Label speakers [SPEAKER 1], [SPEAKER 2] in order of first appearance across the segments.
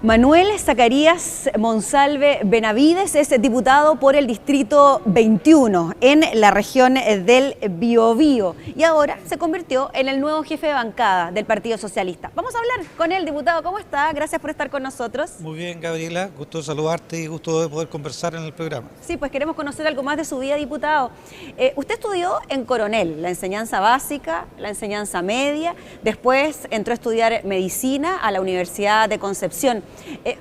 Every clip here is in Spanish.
[SPEAKER 1] Manuel Zacarías Monsalve Benavides es diputado por el Distrito 21 en la región del Biobío y ahora se convirtió en el nuevo jefe de bancada del Partido Socialista. Vamos a hablar con él, diputado. ¿Cómo está? Gracias por estar con nosotros.
[SPEAKER 2] Muy bien, Gabriela. Gusto de saludarte y gusto de poder conversar en el programa.
[SPEAKER 1] Sí, pues queremos conocer algo más de su vida, diputado. Usted estudió en Coronel, la enseñanza básica, la enseñanza media, después entró a estudiar medicina a la Universidad de Concepción.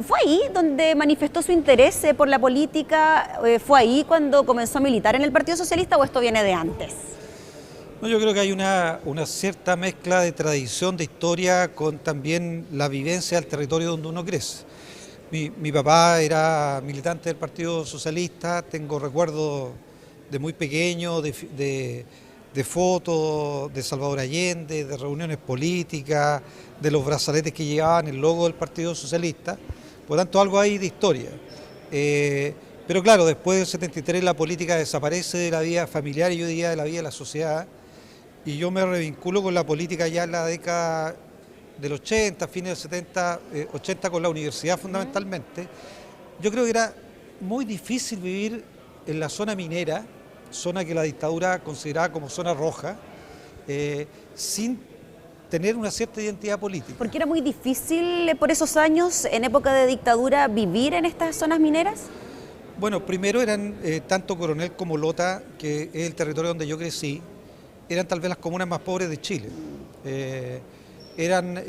[SPEAKER 1] ¿Fue ahí donde manifestó su interés por la política? ¿Fue ahí cuando comenzó a militar en el Partido Socialista o esto viene de antes?
[SPEAKER 2] No, yo creo que hay una cierta mezcla de tradición, de historia, con también la vivencia del territorio donde uno crece. Mi papá era militante del Partido Socialista, tengo recuerdos de muy pequeño, de fotos de Salvador Allende, de reuniones políticas, de los brazaletes que llevaban el logo del Partido Socialista, por lo tanto algo hay de historia. Pero claro, después del 73 la política desaparece de la vida familiar y yo diría de la vida de la sociedad, y yo me revinculo con la política ya en la década del 80, fines del 70, 80 con la universidad fundamentalmente. Yo creo que era muy difícil vivir en la zona minera, zona que la dictadura consideraba como zona roja, sin tener una cierta identidad política.
[SPEAKER 1] ¿Por qué era muy difícil por esos años, en época de dictadura, vivir en estas zonas mineras?
[SPEAKER 2] Bueno, primero eran tanto Coronel como Lota, que es el territorio donde yo crecí, eran tal vez las comunas más pobres de Chile. Eran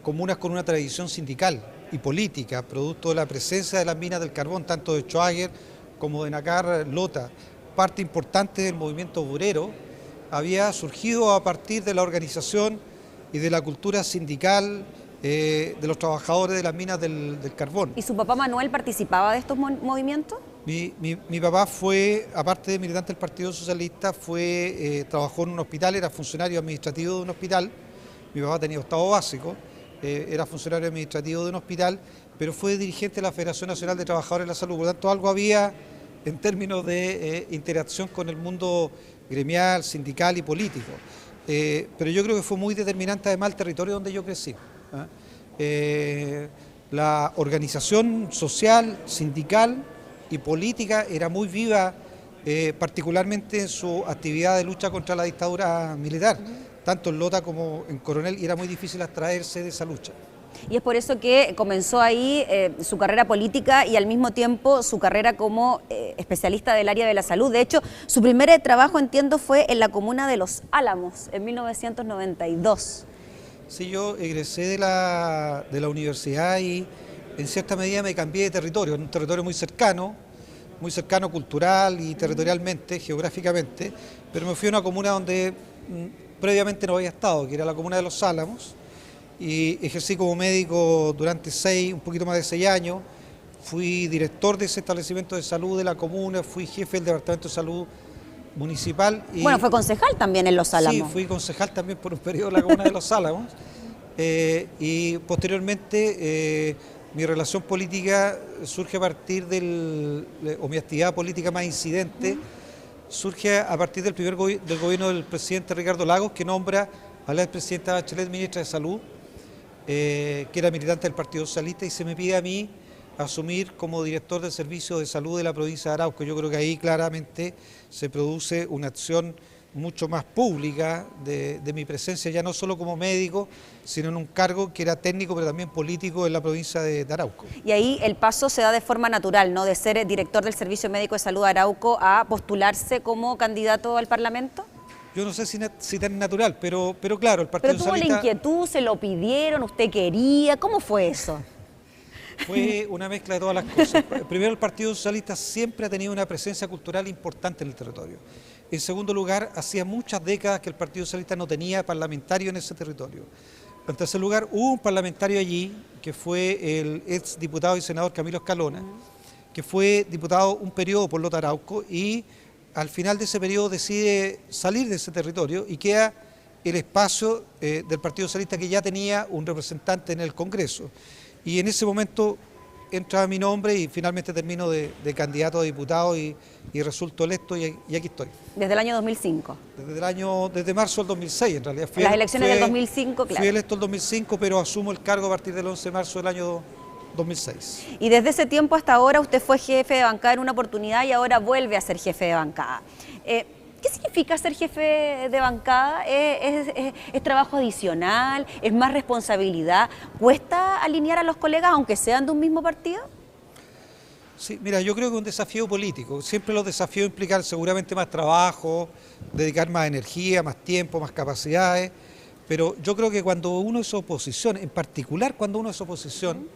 [SPEAKER 2] comunas con una tradición sindical y política, producto de la presencia de las minas del carbón, tanto de Schwager como de Nacar Lota. Parte importante del movimiento obrero había surgido a partir de la organización y de la cultura sindical de los trabajadores de las minas del carbón.
[SPEAKER 1] ¿Y su papá Manuel participaba de estos movimientos?
[SPEAKER 2] Mi papá fue, aparte de militante del Partido Socialista, trabajó en un hospital, era funcionario administrativo de un hospital. Mi papá tenía octavo básico, era funcionario administrativo de un hospital, pero fue dirigente de la Federación Nacional de Trabajadores de la Salud. Por lo tanto, algo había en términos de interacción con el mundo gremial, sindical y político. Pero yo creo que fue muy determinante además el territorio donde yo crecí. La organización social, sindical y política era muy viva, particularmente en su actividad de lucha contra la dictadura militar, tanto en Lota como en Coronel, y era muy difícil abstraerse de esa lucha.
[SPEAKER 1] Y es por eso que comenzó ahí su carrera política y al mismo tiempo su carrera como especialista del área de la salud. De hecho, su primer trabajo, entiendo, fue en la comuna de Los Álamos, en 1992.
[SPEAKER 2] Sí, yo egresé de la universidad y en cierta medida me cambié de territorio, en un territorio muy cercano cultural y territorialmente, geográficamente, pero me fui a una comuna donde previamente no había estado, que era la comuna de Los Álamos, y ejercí como médico durante un poquito más de 6 años, fui director de ese establecimiento de salud de la comuna, fui jefe del departamento de salud municipal. Y,
[SPEAKER 1] bueno, fue concejal también en Los Álamos.
[SPEAKER 2] Sí, fui concejal también por un periodo en la comuna de Los Álamos, y posteriormente mi relación política surge a partir o mi actividad política más incidente, surge a partir del del gobierno del presidente Ricardo Lagos, que nombra a la expresidenta Bachelet ministra de Salud, que era militante del Partido Socialista, y se me pide a mí asumir como director del Servicio de Salud de la provincia de Arauco. Yo creo que ahí claramente se produce una acción mucho más pública de mi presencia, ya no solo como médico, sino en un cargo que era técnico, pero también político en la provincia de Arauco.
[SPEAKER 1] Y ahí el paso se da de forma natural, ¿no? De ser director del Servicio Médico de Salud de Arauco a postularse como candidato al Parlamento.
[SPEAKER 2] Yo no sé si tan natural, pero claro, el Partido
[SPEAKER 1] Socialista... ¿Pero tuvo la inquietud, se lo pidieron, usted quería? ¿Cómo fue eso?
[SPEAKER 2] Fue una mezcla de todas las cosas. Primero, el Partido Socialista siempre ha tenido una presencia cultural importante en el territorio. En segundo lugar, hacía muchas décadas que el Partido Socialista no tenía parlamentario en ese territorio. En tercer lugar, hubo un parlamentario allí, que fue el ex diputado y senador Camilo Escalona, que fue diputado un periodo por Lota Arauco y al final de ese periodo decide salir de ese territorio y queda el espacio del Partido Socialista, que ya tenía un representante en el Congreso. Y en ese momento entra mi nombre y finalmente termino de candidato a diputado y resulto electo y aquí estoy.
[SPEAKER 1] ¿Desde el año 2005?
[SPEAKER 2] Desde marzo del 2006 en realidad.
[SPEAKER 1] Las elecciones del 2005, claro.
[SPEAKER 2] Fui electo el 2005, pero asumo el cargo a partir del 11 de marzo del año 2006.
[SPEAKER 1] Y desde ese tiempo hasta ahora usted fue jefe de bancada en una oportunidad y ahora vuelve a ser jefe de bancada. ¿Qué significa ser jefe de bancada? ¿Es trabajo adicional? ¿Es más responsabilidad? ¿Cuesta alinear a los colegas aunque sean de un mismo partido?
[SPEAKER 2] Sí, mira, yo creo que es un desafío político. Siempre los desafíos implican seguramente más trabajo, dedicar más energía, más tiempo, más capacidades. Pero yo creo que cuando uno es oposición, en particular cuando uno es oposición,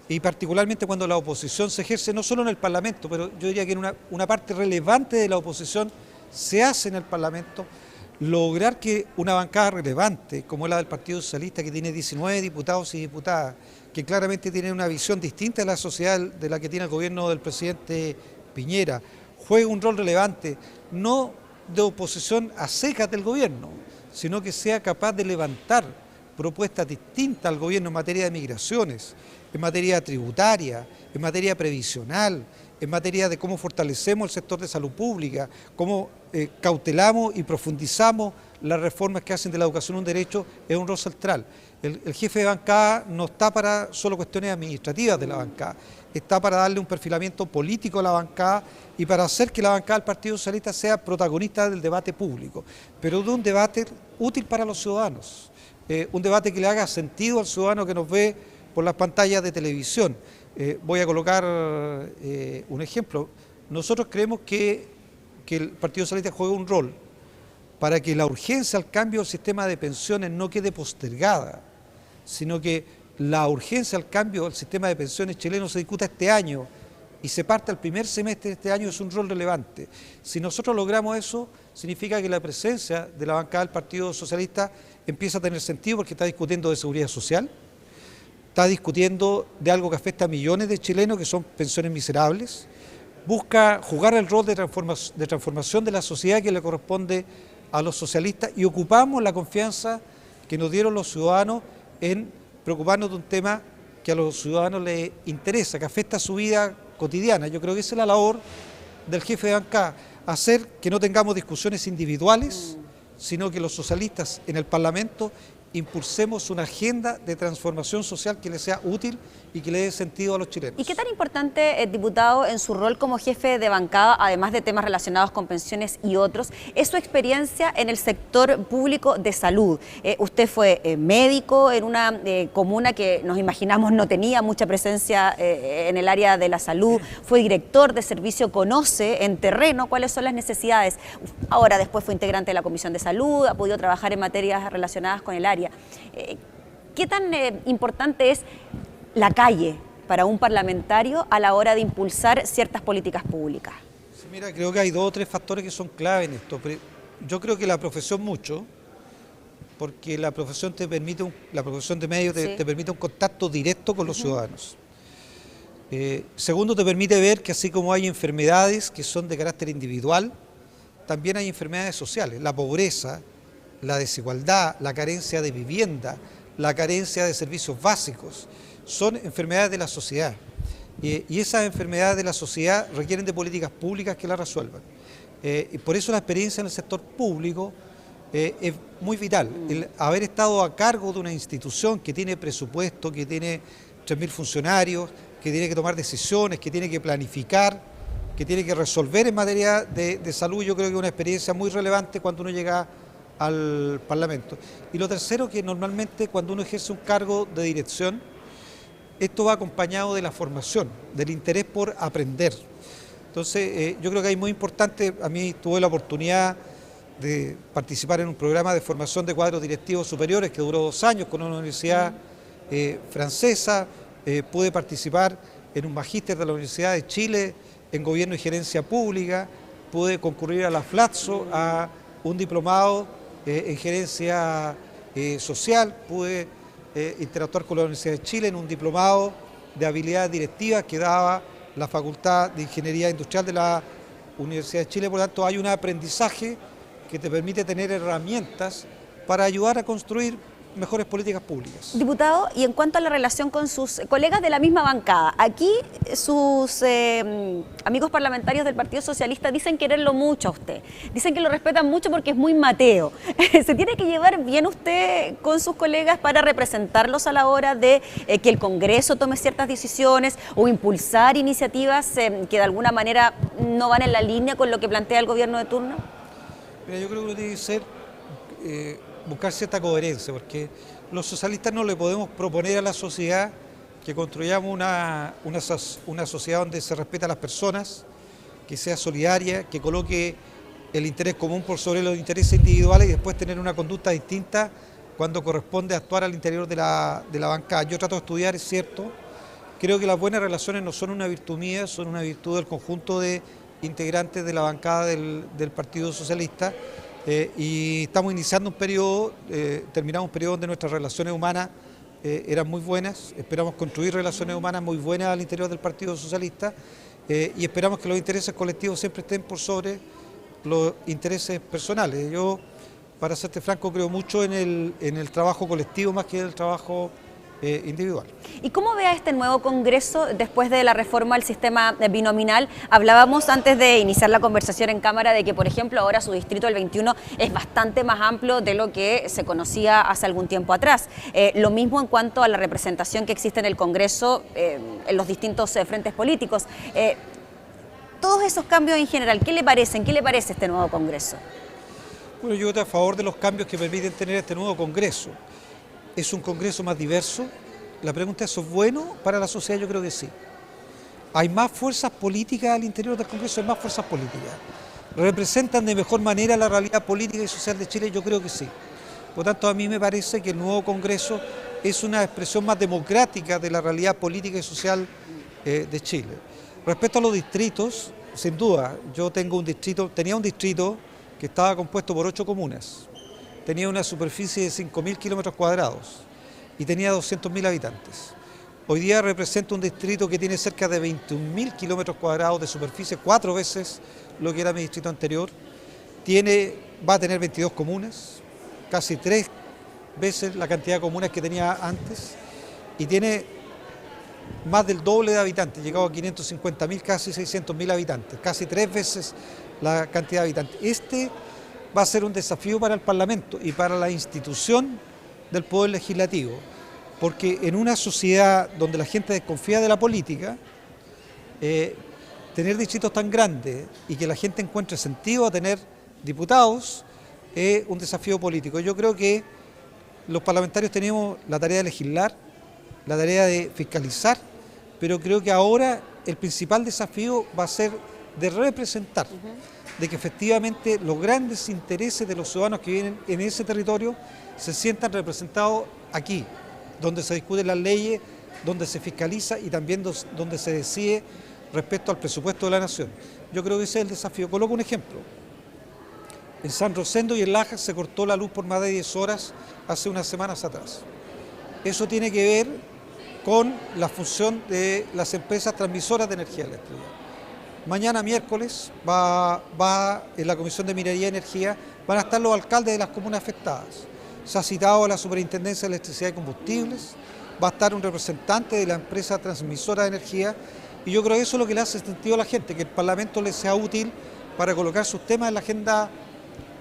[SPEAKER 2] y particularmente cuando la oposición se ejerce no solo en el Parlamento, pero yo diría que en una parte relevante de la oposición se hace en el Parlamento, lograr que una bancada relevante como la del Partido Socialista, que tiene 19 diputados y diputadas, que claramente tienen una visión distinta de la sociedad de la que tiene el gobierno del presidente Piñera, juegue un rol relevante, no de oposición a secas del gobierno, sino que sea capaz de levantar propuestas distintas al gobierno en materia de migraciones, en materia tributaria, en materia previsional, en materia de cómo fortalecemos el sector de salud pública, cómo cautelamos y profundizamos las reformas que hacen de la educación un derecho, es un rol central. El jefe de bancada no está para solo cuestiones administrativas de la bancada, está para darle un perfilamiento político a la bancada y para hacer que la bancada del Partido Socialista sea protagonista del debate público, pero de un debate útil para los ciudadanos, un debate que le haga sentido al ciudadano que nos ve por las pantallas de televisión. Voy a colocar un ejemplo. Nosotros creemos que el Partido Socialista juega un rol para que la urgencia al cambio del sistema de pensiones no quede postergada, sino que la urgencia al cambio del sistema de pensiones chileno se discuta este año y se parta el primer semestre de este año. Es un rol relevante. Si nosotros logramos eso, significa que la presencia de la bancada del Partido Socialista empieza a tener sentido porque está discutiendo de seguridad social, está discutiendo de algo que afecta a millones de chilenos que son pensiones miserables, busca jugar el rol de transformación de la sociedad que le corresponde a los socialistas y ocupamos la confianza que nos dieron los ciudadanos en preocuparnos de un tema que a los ciudadanos les interesa, que afecta a su vida cotidiana. Yo creo que esa es la labor del jefe de bancada, hacer que no tengamos discusiones individuales, sino que los socialistas en el Parlamento impulsemos una agenda de transformación social que le sea útil y que le dé sentido a los chilenos.
[SPEAKER 1] ¿Y qué tan importante, diputado, en su rol como jefe de bancada, además de temas relacionados con pensiones y otros, es su experiencia en el sector público de salud? Usted fue médico en una comuna que nos imaginamos no tenía mucha presencia en el área de la salud, fue director de servicio, conoce en terreno cuáles son las necesidades. Ahora después fue integrante de la Comisión de Salud, ha podido trabajar en materias relacionadas con el área. ¿Qué tan importante es la calle para un parlamentario a la hora de impulsar ciertas políticas públicas?
[SPEAKER 2] Sí, mira, creo que hay 2 o 3 factores que son clave en esto. Yo creo que la profesión mucho, porque la profesión te permite, la profesión de medio te permite un contacto directo con los ciudadanos. Segundo, te permite ver que así como hay enfermedades que son de carácter individual, también hay enfermedades sociales, la pobreza, la desigualdad, la carencia de vivienda, la carencia de servicios básicos, son enfermedades de la sociedad. Y esas enfermedades de la sociedad requieren de políticas públicas que las resuelvan. Y por eso la experiencia en el sector público es muy vital. El haber estado a cargo de una institución que tiene presupuesto, que tiene 3.000 funcionarios, que tiene que tomar decisiones, que tiene que planificar, que tiene que resolver en materia de salud, yo creo que es una experiencia muy relevante cuando uno llega al Parlamento. Y lo tercero, que normalmente cuando uno ejerce un cargo de dirección, esto va acompañado de la formación, del interés por aprender. Entonces, yo creo que es muy importante. A mí tuve la oportunidad de participar en un programa de formación de cuadros directivos superiores que duró 2 años con una universidad francesa. Pude participar en un magíster de la Universidad de Chile en Gobierno y Gerencia Pública. Pude concurrir a la FLATSO, a un diplomado en Gerencia Social. Pude interactuar con la Universidad de Chile en un diplomado de habilidades directivas que daba la Facultad de Ingeniería Industrial de la Universidad de Chile. Por lo tanto, hay un aprendizaje que te permite tener herramientas para ayudar a construir mejores políticas públicas.
[SPEAKER 1] Diputado, y en cuanto a la relación con sus colegas de la misma bancada, aquí sus amigos parlamentarios del Partido Socialista dicen quererlo mucho a usted, dicen que lo respetan mucho porque es muy Mateo. ¿Se tiene que llevar bien usted con sus colegas para representarlos a la hora de que el Congreso tome ciertas decisiones o impulsar iniciativas que de alguna manera no van en la línea con lo que plantea el gobierno de turno?
[SPEAKER 2] Mira, yo creo que tiene que ser buscar cierta coherencia, porque los socialistas no le podemos proponer a la sociedad que construyamos una sociedad donde se respeta a las personas, que sea solidaria, que coloque el interés común por sobre los intereses individuales y después tener una conducta distinta cuando corresponde actuar al interior de la bancada. Yo trato de estudiar, es cierto, creo que las buenas relaciones no son una virtud mía, son una virtud del conjunto de integrantes de la bancada del Partido Socialista. Y estamos iniciando un periodo, terminamos un periodo donde nuestras relaciones humanas eran muy buenas, esperamos construir relaciones humanas muy buenas al interior del Partido Socialista y esperamos que los intereses colectivos siempre estén por sobre los intereses personales. Yo, para serte franco, creo mucho en el trabajo colectivo más que en el trabajo individual.
[SPEAKER 1] ¿Y cómo ve a este nuevo Congreso después de la reforma al sistema binominal? Hablábamos antes de iniciar la conversación en cámara de que, por ejemplo, ahora su distrito, el 21, es bastante más amplio de lo que se conocía hace algún tiempo atrás. Lo mismo en cuanto a la representación que existe en el Congreso en los distintos frentes políticos. Todos esos cambios en general, ¿qué le parecen? ¿Qué le parece este nuevo Congreso?
[SPEAKER 2] Bueno, yo estoy a favor de los cambios que permiten tener este nuevo Congreso. ¿Es un Congreso más diverso? La pregunta es, ¿eso es bueno para la sociedad? Yo creo que sí. ¿Hay más fuerzas políticas al interior del Congreso? Hay más fuerzas políticas. ¿Representan de mejor manera la realidad política y social de Chile? Yo creo que sí. Por lo tanto, a mí me parece que el nuevo Congreso es una expresión más democrática de la realidad política y social de Chile. Respecto a los distritos, sin duda, yo tenía un distrito que estaba compuesto por 8 comunas. Tenía una superficie de 5.000 kilómetros cuadrados y tenía 200.000 habitantes. Hoy día representa un distrito que tiene cerca de 21.000 kilómetros cuadrados de superficie, 4 veces lo que era mi distrito anterior. Va a tener 22 comunas, casi 3 veces la cantidad de comunas que tenía antes, y tiene más del doble de habitantes, llegado a 550.000, casi 600.000 habitantes, casi 3 veces la cantidad de habitantes. Este va a ser un desafío para el Parlamento y para la institución del Poder Legislativo, porque en una sociedad donde la gente desconfía de la política, tener distritos tan grandes y que la gente encuentre sentido a tener diputados es un desafío político. Yo creo que los parlamentarios tenemos la tarea de legislar, la tarea de fiscalizar, pero creo que ahora el principal desafío va a ser de representar, de que efectivamente los grandes intereses de los ciudadanos que viven en ese territorio se sientan representados aquí, donde se discuten las leyes, donde se fiscaliza y también donde se decide respecto al presupuesto de la nación. Yo creo que ese es el desafío. Coloco un ejemplo. En San Rosendo y en Lajas se cortó la luz por más de 10 horas hace unas semanas atrás. Eso tiene que ver con la función de las empresas transmisoras de energía eléctrica. Mañana miércoles va en la Comisión de Minería y Energía, van a estar los alcaldes de las comunas afectadas. Se ha citado a la Superintendencia de Electricidad y Combustibles, va a estar un representante de la empresa transmisora de energía, y yo creo que eso es lo que le hace sentido a la gente, que el Parlamento le sea útil para colocar sus temas en la agenda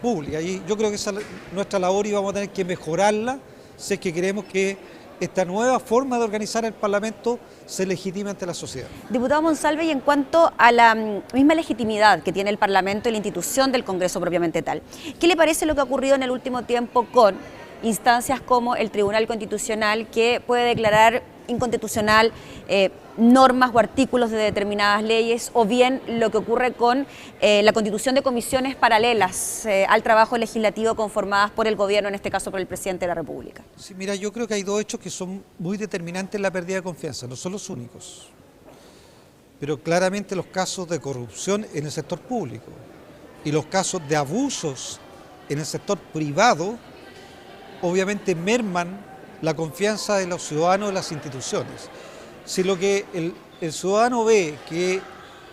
[SPEAKER 2] pública. Y yo creo que esa es nuestra labor y vamos a tener que mejorarla si es que queremos que esta nueva forma de organizar el Parlamento se legitime ante la sociedad.
[SPEAKER 1] Diputado Monsalve, y en cuanto a la misma legitimidad que tiene el Parlamento y la institución del Congreso propiamente tal, ¿qué le parece lo que ha ocurrido en el último tiempo con instancias como el Tribunal Constitucional, que puede declarar inconstitucional normas o artículos de determinadas leyes, o bien lo que ocurre con la constitución de comisiones paralelas al trabajo legislativo conformadas por el gobierno, en este caso por el presidente de la República?
[SPEAKER 2] Sí, mira, yo creo que hay dos hechos que son muy determinantes en la pérdida de confianza, no son los únicos, pero claramente los casos de corrupción en el sector público y los casos de abusos en el sector privado obviamente merman la confianza de los ciudadanos en las instituciones. Si lo que el ciudadano ve que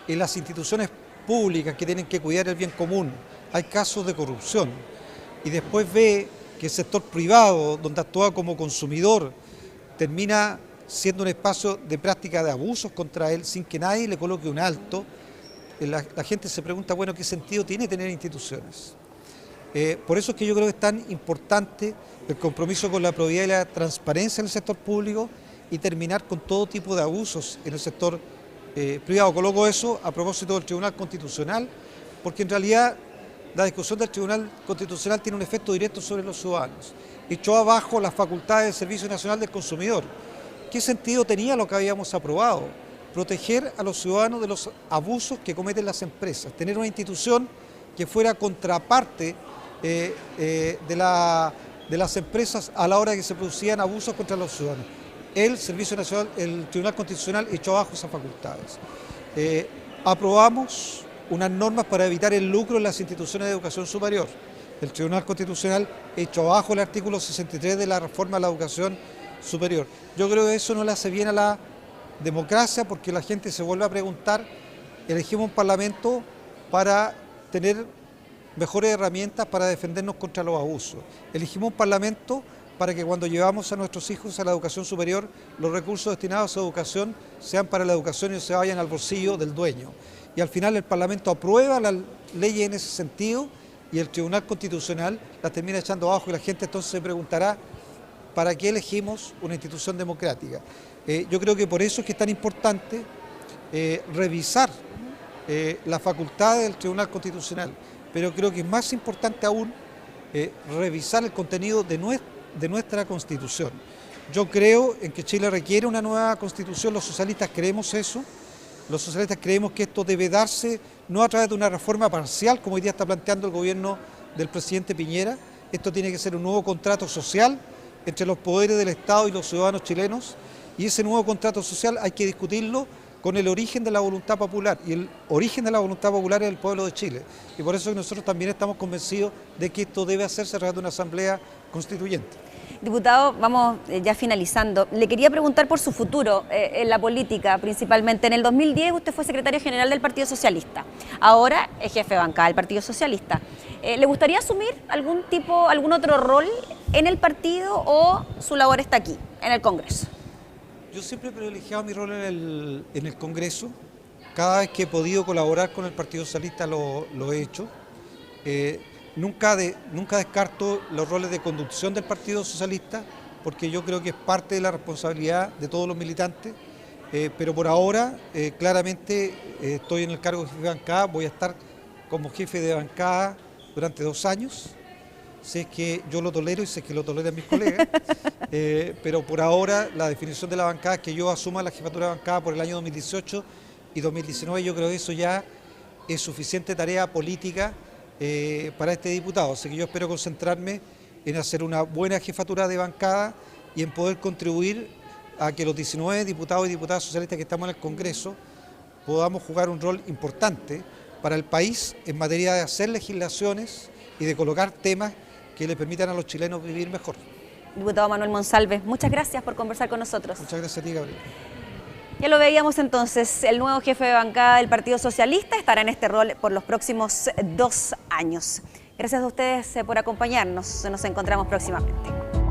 [SPEAKER 2] en las instituciones públicas que tienen que cuidar el bien común hay casos de corrupción y después ve que el sector privado, donde actúa como consumidor, termina siendo un espacio de práctica de abusos contra él sin que nadie le coloque un alto, la gente se pregunta, bueno, ¿qué sentido tiene tener instituciones? Por eso es que yo creo que es tan importante el compromiso con la probidad y la transparencia en el sector público y terminar con todo tipo de abusos en el sector privado. Coloco eso a propósito del Tribunal Constitucional, porque en realidad la discusión del Tribunal Constitucional tiene un efecto directo sobre los ciudadanos. Echó abajo las facultades del Servicio Nacional del Consumidor. ¿Qué sentido tenía lo que habíamos aprobado? Proteger a los ciudadanos de los abusos que cometen las empresas, tener una institución que fuera contraparte de las empresas a la hora de que se producían abusos contra los ciudadanos. El Servicio Nacional, el Tribunal Constitucional echó abajo esas facultades. Aprobamos unas normas para evitar el lucro en las instituciones de educación superior. El Tribunal Constitucional echó abajo el artículo 63 de la reforma a la educación superior. Yo creo que eso no le hace bien a la democracia, porque la gente se vuelve a preguntar, elegimos un parlamento para tener mejores herramientas para defendernos contra los abusos. Elegimos un parlamento para que cuando llevamos a nuestros hijos a la educación superior, los recursos destinados a educación sean para la educación y no se vayan al bolsillo del dueño. Y al final el Parlamento aprueba las leyes en ese sentido y el Tribunal Constitucional las termina echando abajo y la gente entonces se preguntará, ¿para qué elegimos una institución democrática? Yo creo que por eso es que es tan importante revisar la facultad del Tribunal Constitucional, pero creo que es más importante aún revisar el contenido de nuestra Constitución. Yo creo en que Chile requiere una nueva Constitución, los socialistas creemos eso, los socialistas creemos que esto debe darse no a través de una reforma parcial, como hoy día está planteando el gobierno del presidente Piñera. Esto tiene que ser un nuevo contrato social entre los poderes del Estado y los ciudadanos chilenos, y ese nuevo contrato social hay que discutirlo con el origen de la voluntad popular, y el origen de la voluntad popular es el pueblo de Chile, y por eso nosotros también estamos convencidos de que esto debe hacerse a través de una asamblea constituyente.
[SPEAKER 1] Diputado, vamos ya finalizando. Le quería preguntar por su futuro en la política, principalmente. En el 2010 usted fue secretario general del Partido Socialista. Ahora es jefe de bancada del Partido Socialista. ¿Le gustaría asumir algún otro rol en el partido o su labor está aquí, en el Congreso?
[SPEAKER 2] Yo siempre he privilegiado mi rol en el Congreso. Cada vez que he podido colaborar con el Partido Socialista lo he hecho. Nunca descarto los roles de conducción del Partido Socialista, porque yo creo que es parte de la responsabilidad de todos los militantes, pero por ahora claramente estoy en el cargo de jefe de bancada, voy a estar como jefe de bancada durante 2 años, si es que yo lo tolero y si es que lo toleran mis colegas, pero por ahora la definición de la bancada es que yo asuma la jefatura de bancada por el año 2018 y 2019, yo creo que eso ya es suficiente tarea política para este diputado, así que yo espero concentrarme en hacer una buena jefatura de bancada y en poder contribuir a que los 19 diputados y diputadas socialistas que estamos en el Congreso podamos jugar un rol importante para el país en materia de hacer legislaciones y de colocar temas que le permitan a los chilenos vivir mejor.
[SPEAKER 1] Diputado Manuel Monsalve, muchas gracias por conversar con nosotros.
[SPEAKER 2] Muchas gracias a ti, Gabriel.
[SPEAKER 1] Ya lo veíamos entonces, el nuevo jefe de bancada del Partido Socialista estará en este rol por los próximos 2 años. Gracias a ustedes por acompañarnos, nos encontramos próximamente.